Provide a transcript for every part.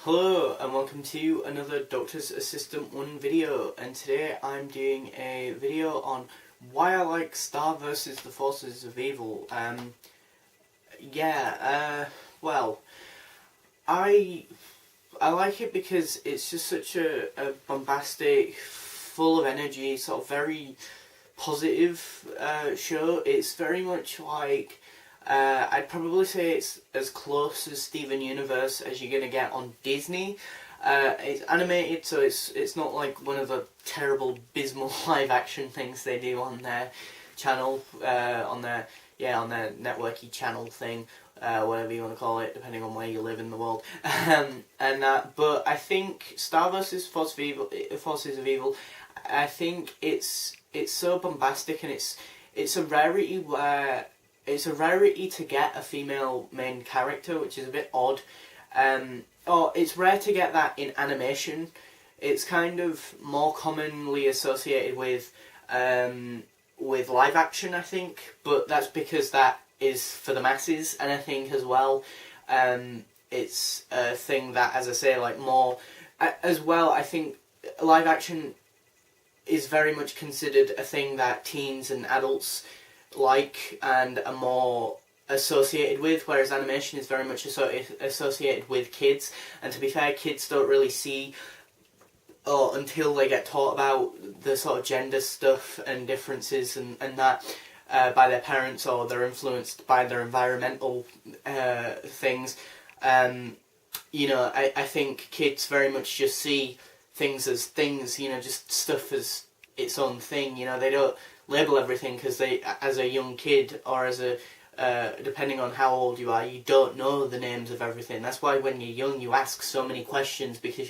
Hello and welcome to another Doctor's Assistant 1 video, and today I'm doing a video on why I like Star vs. the Forces of Evil. Well, I like it because it's just such a bombastic, full of energy, sort of very positive show. It's very much like I'd probably say it's as close as Steven Universe as you're gonna get on Disney. It's animated, so it's not like one of the terrible, abysmal live action things they do on their channel, on their networky channel thing, whatever you want to call it, depending on where you live in the world. But I think Star vs. Forces of Evil, I think it's so bombastic, and it's a rarity where. It's a rarity to get a female main character, which is a bit odd. It's rare to get that in animation. It's kind of more commonly associated with live action, I think, but that's because that is for the masses, and I think as well, it's a thing that, as I say, like more, as well, I think live action is very much considered a thing that teens and adults like and are more associated with, whereas animation is very much associated with kids. And to be fair, kids don't really see, or until they get taught about the sort of gender stuff and differences and that by their parents, or they're influenced by their environmental things. I think kids very much just see things as things, just stuff as its own thing. They don't label everything, because they, as a young kid, or as a depending on how old you are, you don't know the names of everything. That's why when you're young you ask so many questions, because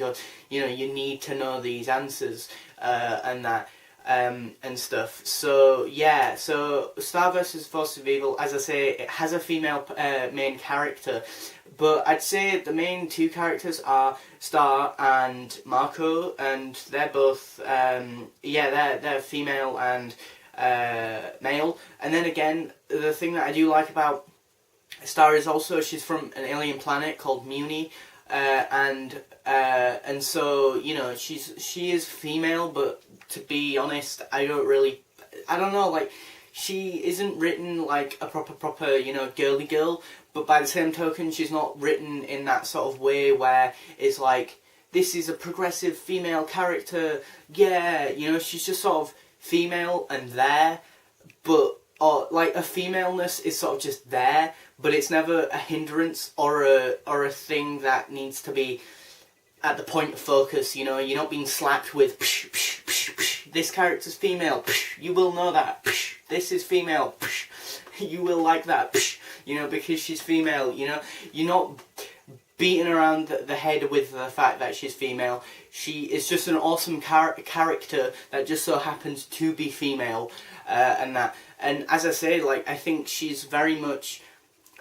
you need to know these answers and stuff. So yeah, so Star vs. Forces of Evil, as I say, it has a female main character, but I'd say the main two characters are Star and Marco, and they're both they're female and male. And then again, the thing that I do like about Star is also she's from an alien planet called Muni, and so she is female, but to be honest, I don't know, like, she isn't written like a proper girly girl, but by the same token, she's not written in that sort of way where it's like, this is a progressive female character, she's just sort of female and there, or like a femaleness is sort of just there, but it's never a hindrance or a thing that needs to be at the point of focus. You're not being slapped with psh, psh, psh, psh, this character's female, psh, you will know that, psh, this is female, psh, you will like that, psh, because she's female. You're not beating around the head with the fact that she's female. She is just an awesome character that just so happens to be female, and as I say, like, I think she's very much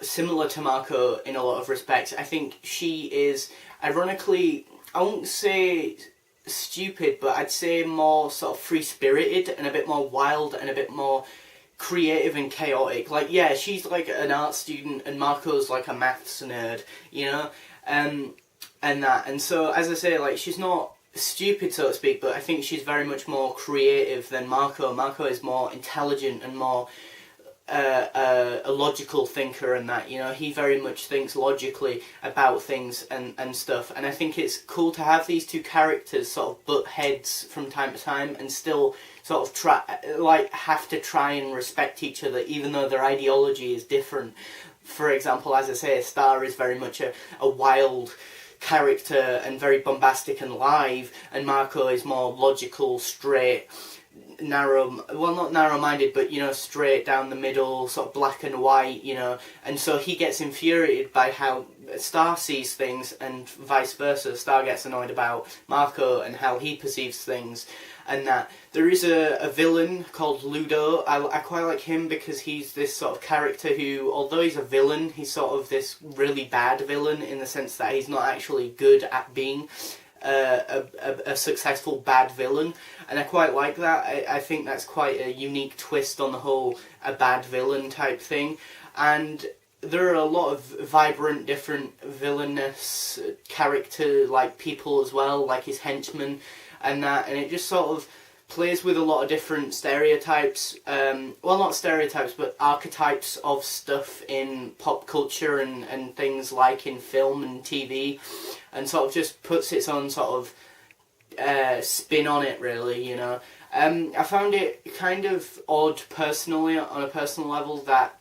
similar to Marco in a lot of respects. I think she is, ironically, I won't say stupid, but I'd say more sort of free-spirited and a bit more wild and a bit more creative and chaotic. Like, yeah, she's like an art student and Marco's like a maths nerd, and so, as I say, like, she's not stupid, so to speak, but I think she's very much more creative than Marco. Marco is more intelligent and more a logical thinker, and that, he very much thinks logically about things and stuff. And I think it's cool to have these two characters sort of butt heads from time to time, and still sort of have to try and respect each other, even though their ideology is different. For example, as I say, Star is very much a wild character and very bombastic and live, and Marco is more logical, straight, not narrow-minded, but straight down the middle, sort of black and white, and so he gets infuriated by how Star sees things, and vice versa. Star gets annoyed about Marco and how he perceives things. And that there is a villain called Ludo. I quite like him because he's this sort of character who, although he's a villain, he's sort of this really bad villain, in the sense that he's not actually good at being a successful bad villain, and I quite like that. I think that's quite a unique twist on the whole a bad villain type thing. And there are a lot of vibrant, different villainous character like people as well, like his henchmen and that, and it just sort of plays with a lot of different stereotypes, well, not stereotypes, but archetypes of stuff in pop culture and things like in film and TV, and sort of just puts its own sort of spin on it, really, you know. I found it kind of odd, personally, on a personal level, that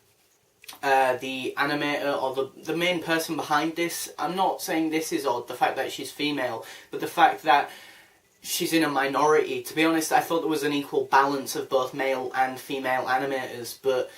the animator, or the main person behind this, I'm not saying this is odd, the fact that she's female, but the fact that she's in a minority. To be honest, I thought there was an equal balance of both male and female animators, but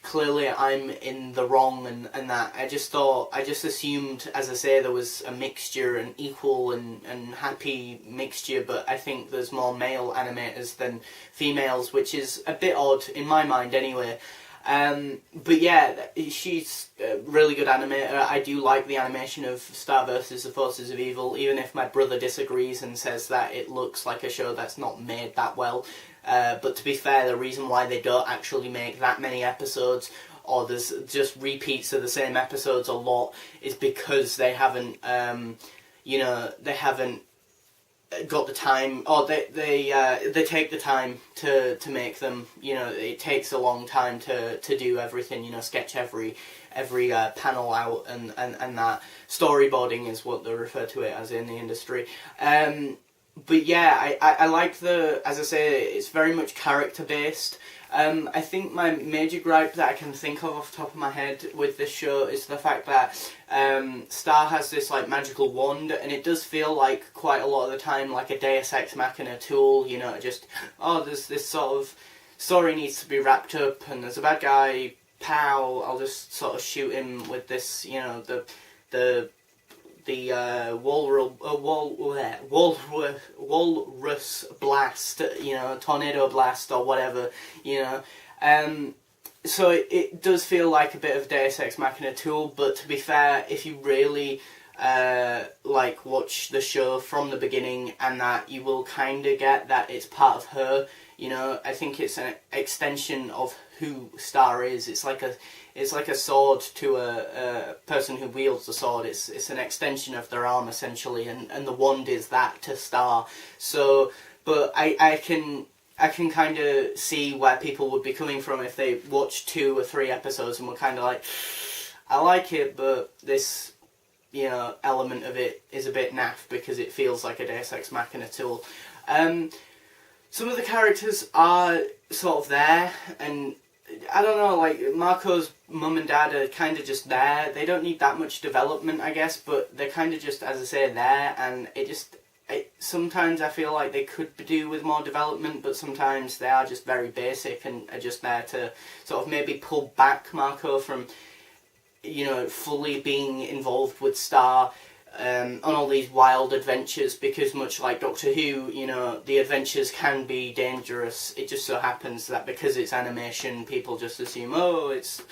clearly I'm in the wrong, and that I just assumed, as I say, there was a mixture, an equal and happy mixture, but I think there's more male animators than females, which is a bit odd in my mind anyway. But yeah, she's a really good animator. I do like the animation of Star vs. the Forces of Evil, even if my brother disagrees and says that it looks like a show that's not made that well. But to be fair, the reason why they don't actually make that many episodes, or there's just repeats of the same episodes a lot, is because they haven't, they haven't got the time, or they take the time to make them. You know, it takes a long time to do everything, you know, sketch every panel out, and that storyboarding is what they refer to it as in the industry. But yeah, I like as I say, it's very much character based. I think my major gripe that I can think of off the top of my head with this show is the fact that Star has this like magical wand, and it does feel like quite a lot of the time like a Deus Ex Machina tool, you know, just, oh, there's this sort of story needs to be wrapped up, and there's a bad guy, pow, I'll just sort of shoot him with this, you know, the walrus blast, you know, tornado blast or whatever, you know. So it does feel like a bit of Deus Ex Machina tool, but to be fair, if you really like watch the show from the beginning, and that, you will kind of get that it's part of her. You know, I think it's an extension of who Star is. It's like a sword to a person who wields the sword. It's an extension of their arm essentially, and the wand is that to Star. So, but I can kind of see where people would be coming from if they watched 2 or 3 episodes and were kind of like, I like it, but this, you know, element of it is a bit naff because it feels like a Deus Ex Machina tool. Some of the characters are sort of there, and I don't know, like Marco's mum and dad are kind of just there. They don't need that much development, I guess, but they're kind of just, as I say, there, and sometimes I feel like they could do with more development, but sometimes they are just very basic and are just there to sort of maybe pull back Marco from, you know, fully being involved with Star on all these wild adventures, because much like Doctor Who, you know, the adventures can be dangerous. It just so happens that because it's animation, people just assume, oh, it's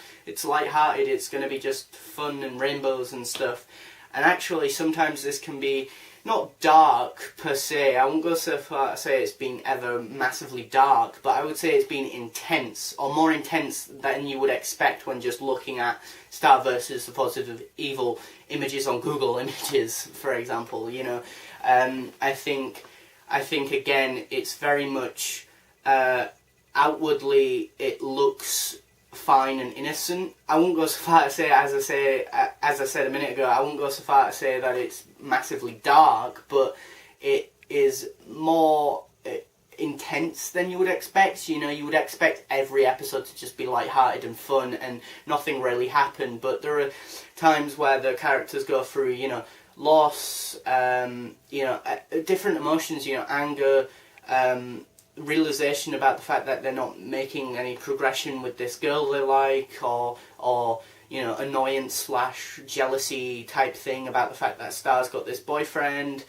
light-hearted, it's going to be just fun and rainbows and stuff. And actually, sometimes this can be not dark per se. I won't go so far to say it's been ever massively dark, but I would say it's been intense, or more intense than you would expect when just looking at Star vs. the Forces of Evil images on Google Images, for example. You know, I think again, it's very much outwardly it looks fine and innocent. I won't go so far to say, as I said a minute ago, I won't go so far to say that it's massively dark, but it is more intense than you would expect. You know, you would expect every episode to just be light-hearted and fun and nothing really happen, but there are times where the characters go through, you know, loss, you know, different emotions, you know, anger, realization about the fact that they're not making any progression with this girl they like, or you know, annoyance / jealousy type thing about the fact that Star's got this boyfriend,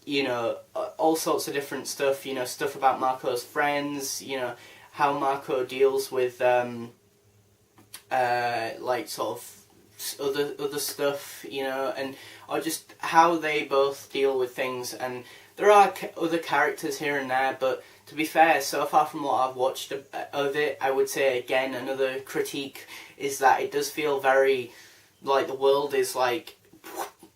you know, all sorts of different stuff, you know, stuff about Marco's friends, you know, how Marco deals with like sort of other stuff, you know, and or just how they both deal with things. And there are other characters here and there, but to be fair, so far from what I've watched of it, I would say again another critique is that it does feel very like the world is like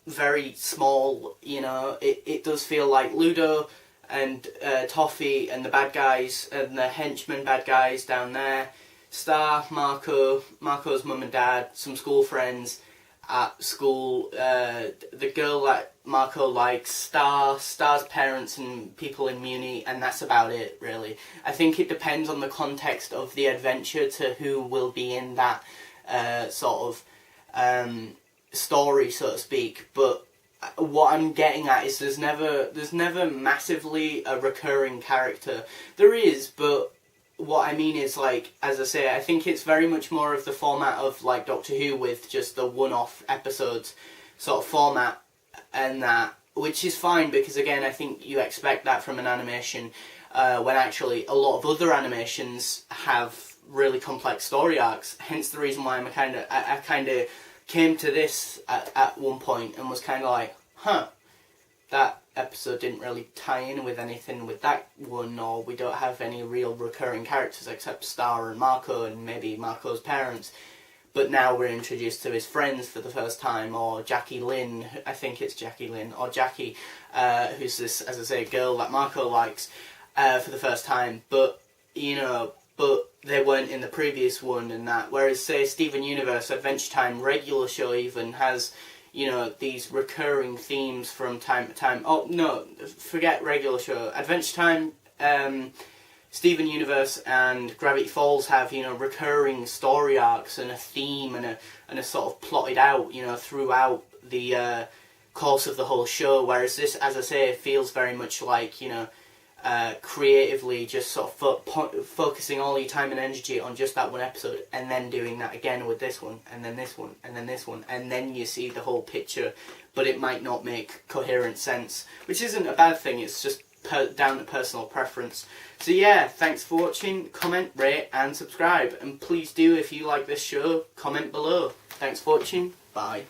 very small. You know, it does feel like Ludo and Toffee and the bad guys and the henchmen bad guys down there, Star, Marco's mum and dad, some school friends at school, the girl that Marco likes, Star's parents and people in Muni, and that's about it, really. I think it depends on the context of the adventure to who will be in that sort of story, so to speak. But what I'm getting at is there's never massively a recurring character. There is, but what I mean is, like, as I say, I think it's very much more of the format of like Doctor Who with just the one-off episodes sort of format, and that, which is fine because again I think you expect that from an animation when actually a lot of other animations have really complex story arcs. Hence the reason why I kind of came to this at one point and was kind of like, that episode didn't really tie in with anything with that one, or we don't have any real recurring characters except Star and Marco and maybe Marco's parents. But now we're introduced to his friends for the first time, or Jackie Lynn, I think it's Jackie Lynn, or Jackie, who's this, as I say, girl that Marco likes, for the first time. But, you know, they weren't in the previous one and that. Whereas, say, Steven Universe, Adventure Time, regular show even, has, you know, these recurring themes from time to time. Oh, no, forget regular show. Adventure Time, Steven Universe and Gravity Falls have, you know, recurring story arcs and a theme and a sort of plotted out, you know, throughout the course of the whole show. Whereas this, as I say, feels very much like, you know, creatively just sort of focusing all your time and energy on just that one episode, and then doing that again with this one, and then this one, and then this one, and then you see the whole picture, but it might not make coherent sense, which isn't a bad thing. It's just down to personal preference. So yeah, thanks for watching. Comment, rate and subscribe, and please do, if you like this show, comment below. Thanks for watching. Bye.